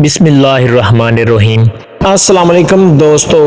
بسم اللہ الرحمن الرحیم۔ السلام علیکم دوستو،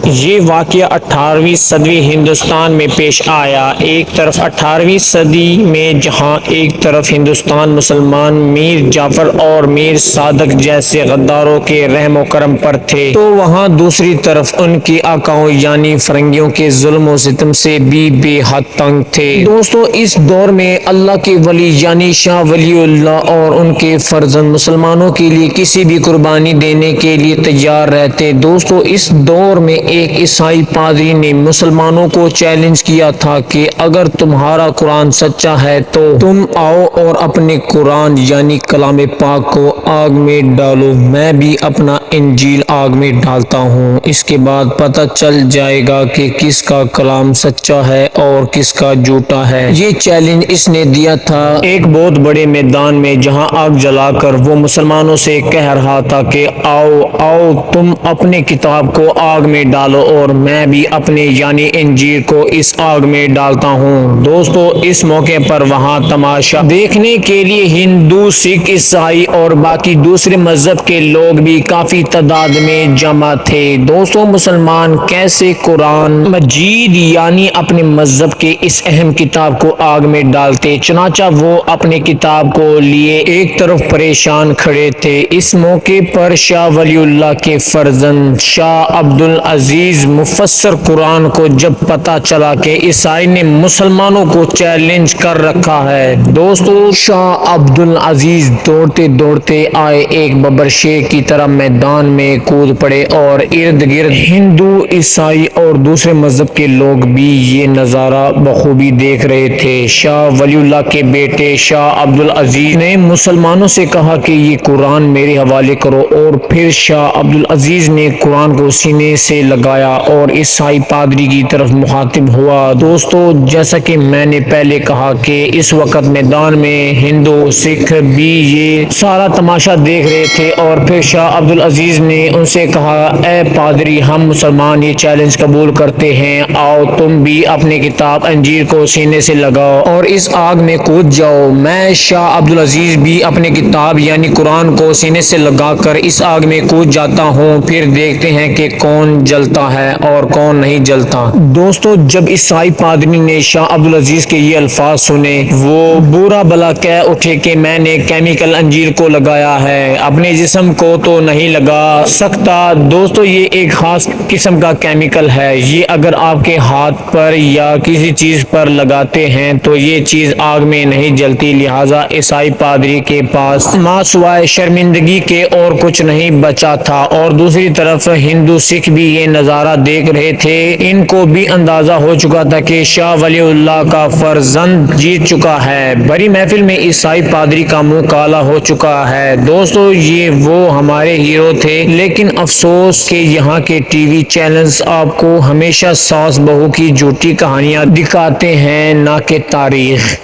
یہ واقعہ 18ویں صدی ہندوستان میں پیش آیا۔ ایک طرف 18ویں صدی میں جہاں ایک طرف ہندوستان مسلمان میر جعفر اور میر صادق جیسے غداروں کے رحم و کرم پر تھے، تو وہاں دوسری طرف ان کی آقاؤں یعنی فرنگیوں کے ظلم و ستم سے بھی بے حد تنگ تھے۔ دوستو، اس دور میں اللہ کے ولی یعنی شاہ ولی اللہ اور ان کے فرزند مسلمانوں کے لیے کسی بھی قربانی دینے کے لیے تیار رہتے۔ دوستو، اس دور میں ایک عیسائی پادری نے مسلمانوں کو چیلنج کیا تھا کہ اگر تمہارا قرآن سچا ہے تو تم آؤ اور اپنے قرآن یعنی کلام پاک کو آگ میں ڈالو، میں بھی اپنا انجیل آگ میں ڈالتا ہوں، اس کے بعد پتہ چل جائے گا کہ کس کا کلام سچا ہے اور کس کا جھوٹا ہے۔ یہ چیلنج اس نے دیا تھا ایک بہت بڑے میدان میں، جہاں آگ جلا کر وہ مسلمانوں سے کہہ رہا تھا کہ آؤ تم اپنے کتاب کو آگ میں ڈالو اور میں بھی اپنے یعنی انجیل کو اس آگ میں ڈالتا ہوں۔ دوستو، اس موقع پر وہاں تماشا دیکھنے کے لیے ہندو، سکھ، عیسائی اور باقی دوسرے مذہب کے لوگ بھی کافی تعداد میں جمع تھے۔ دوستو، مسلمان کیسے قرآن مجید یعنی اپنے مذہب کے اس اہم کتاب کو آگ میں ڈالتے؟ چنانچہ وہ اپنے کتاب کو لیے ایک طرف پریشان کھڑے تھے۔ اس موقع پر شاہ ولی اللہ کے فرزند شاہ عبدالعزیز مفسر قرآن کو جب پتہ چلا کہ عیسائی نے مسلمانوں کو چیلنج کر رکھا ہے، دوستو، شاہ عبدالعزیز دوڑتے دوڑتے آئے، ایک ببر شیر کی طرح میدان میں کود پڑے اور ارد گرد ہندو، عیسائی اور دوسرے مذہب کے لوگ بھی یہ نظارہ بخوبی دیکھ رہے تھے۔ شاہ ولی اللہ کے بیٹے شاہ عبدالعزیز نے مسلمانوں سے کہا کہ یہ قرآن میرے حوالے کرو، اور پھر شاہ عبدالعزیز نے قرآن کو سینے سے لگایا اور عیسائی پادری کی طرف مخاطب ہوا۔ دوستو، جیسا کہ میں نے پہلے کہا کہ اس وقت میدان میں ہندو، سکھ بھی یہ سارا تماشا دیکھ رہے تھے، اور پھر شاہ عبدالعزیز نے ان سے کہا، اے پادری، ہم مسلمان یہ چیلنج قبول کرتے ہیں، آؤ تم بھی اپنی کتاب انجیل کو سینے سے لگاؤ اور اس آگ میں کود جاؤ۔ میں شاہ عبدالعزیز بھی اپنی کتاب یعنی قرآن کو سینے سے لگا کر اس آگ میں کود جاتا ہوں، پھر دیکھتے ہیں کہ کون جلتا ہے اور کون نہیں جلتا۔ دوستو، جب عیسائی پادری نے شاہ عبدالعزیز کے یہ الفاظ سنے، وہ برا بلا کہہ اٹھے کہ میں نے کیمیکل انجیل کو لگایا ہے، اپنے جسم کو تو نہیں لگا سکتا۔ دوستو، یہ ایک خاص قسم کا کیمیکل ہے، یہ اگر آپ کے ہاتھ پر یا کسی چیز پر لگاتے ہیں تو یہ چیز آگ میں نہیں جلتی، لہٰذا عیسائی پادری کے پاس ماں سوائے شرمندگی کے اور کچھ نہیں بچا تھا، اور دوسری طرف ہندو، سکھ بھی یہ نظارہ دیکھ رہے تھے۔ ان کو بھی اندازہ ہو چکا تھا کہ شاہ ولی اللہ کا فرزند جیت چکا ہے۔ بڑی محفل میں عیسائی پادری کا منہ کالا ہو چکا ہے۔ دوستو، یہ وہ ہمارے ہیرو تھے، لیکن افسوس کہ یہاں کے ٹی وی چینلز آپ کو ہمیشہ ساس بہو کی جھوٹی کہانیاں دکھاتے ہیں، نہ کہ تاریخ۔